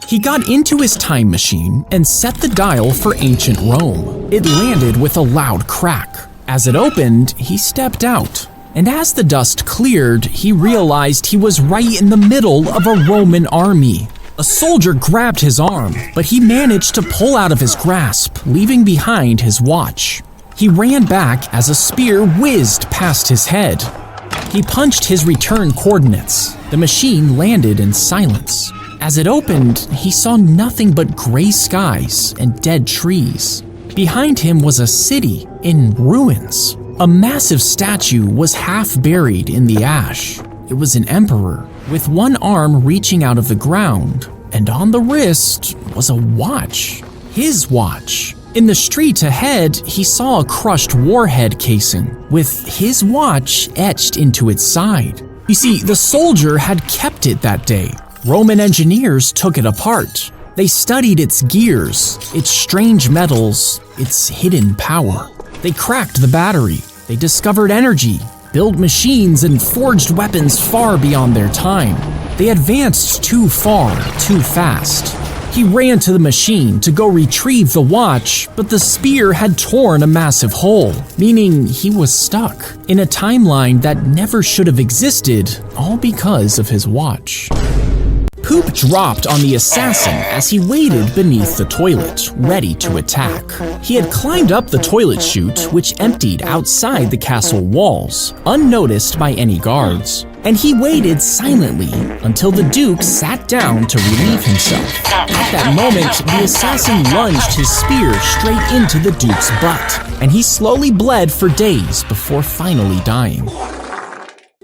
He got into his time machine and set the dial for ancient Rome. It landed with a loud crack. As it opened, he stepped out. And as the dust cleared, he realized he was right in the middle of a Roman army. A soldier grabbed his arm, but he managed to pull out of his grasp, leaving behind his watch. He ran back as a spear whizzed past his head. He punched his return coordinates. The machine landed in silence. As it opened, he saw nothing but gray skies and dead trees. Behind him was a city in ruins. A massive statue was half buried in the ash. It was an emperor, with one arm reaching out of the ground, and on the wrist was a watch. His watch. In the street ahead, he saw a crushed warhead casing, with his watch etched into its side. You see, the soldier had kept it that day. Roman engineers took it apart. They studied its gears, its strange metals, its hidden power. They cracked the battery. They discovered energy, built machines, and forged weapons far beyond their time. They advanced too far, too fast. He ran to the machine to go retrieve the watch, but the spear had torn a massive hole, meaning he was stuck in a timeline that never should have existed, all because of his watch. Poop dropped on the assassin as he waited beneath the toilet, ready to attack. He had climbed up the toilet chute, which emptied outside the castle walls, unnoticed by any guards. And he waited silently until the Duke sat down to relieve himself. At that moment, the assassin lunged his spear straight into the Duke's butt, and he slowly bled for days before finally dying.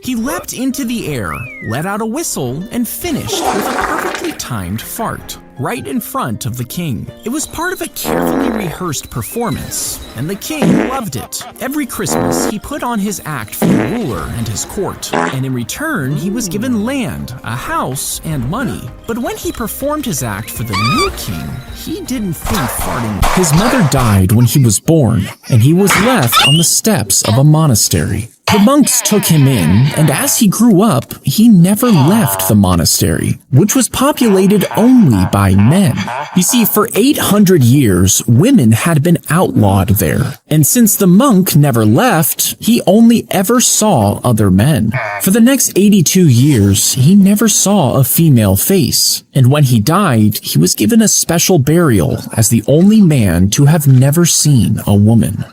He leapt into the air, let out a whistle, and finished with a perfectly timed fart, right in front of the king. It was part of a carefully rehearsed performance, and the king loved it. Every Christmas, he put on his act for the ruler and his court, and in return, he was given land, a house, and money. But when he performed his act for the new king, he didn't think farting. His mother died when he was born, and he was left on the steps of a monastery. The monks took him in, and as he grew up, he never left the monastery, which was populated only by men. You see, for 800 years, women had been outlawed there, and since the monk never left, he only ever saw other men. For the next 82 years, he never saw a female face, and when he died, he was given a special burial as the only man to have never seen a woman.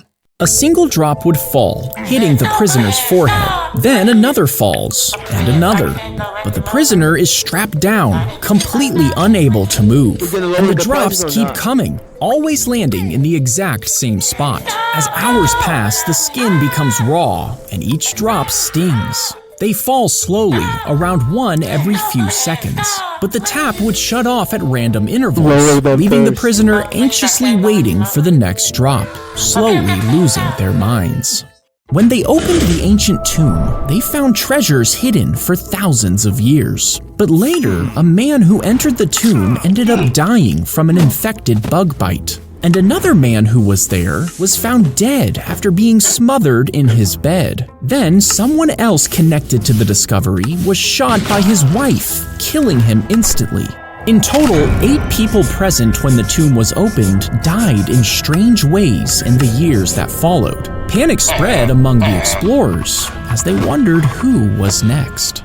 A single drop would fall, hitting the prisoner's forehead. Then another falls, and another. But the prisoner is strapped down, completely unable to move. And the drops keep coming, always landing in the exact same spot. As hours pass, the skin becomes raw, and each drop stings. They fall slowly, around one every few seconds. But the tap would shut off at random intervals, leaving the prisoner anxiously waiting for the next drop, slowly losing their minds. When they opened the ancient tomb, they found treasures hidden for thousands of years. But later, a man who entered the tomb ended up dying from an infected bug bite. And another man who was there was found dead after being smothered in his bed. Then someone else connected to the discovery was shot by his wife, killing him instantly. In total, 8 people present when the tomb was opened died in strange ways in the years that followed. Panic spread among the explorers as they wondered who was next.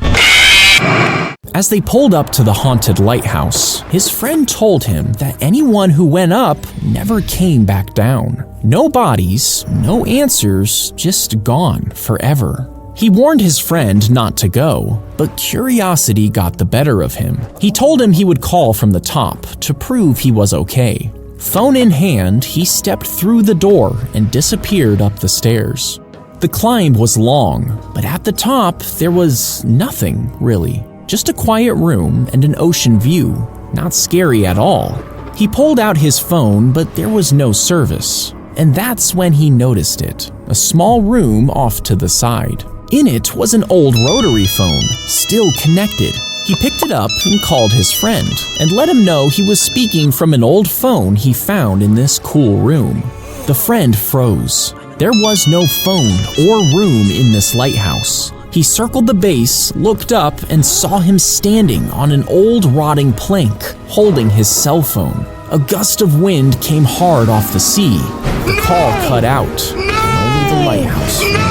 As they pulled up to the haunted lighthouse, his friend told him that anyone who went up never came back down. No bodies, no answers, just gone forever. He warned his friend not to go, but curiosity got the better of him. He told him he would call from the top to prove he was okay. Phone in hand, he stepped through the door and disappeared up the stairs. The climb was long, but at the top, there was nothing, really. Just a quiet room and an ocean view. Not scary at all. He pulled out his phone, but there was no service. And that's when he noticed it. A small room off to the side. In it was an old rotary phone, still connected. He picked it up and called his friend, and let him know he was speaking from an old phone he found in this cool room. The friend froze. There was no phone or room in this lighthouse. He circled the base, looked up, and saw him standing on an old rotting plank, holding his cell phone. A gust of wind came hard off the sea. The call cut out, and only the lighthouse remained.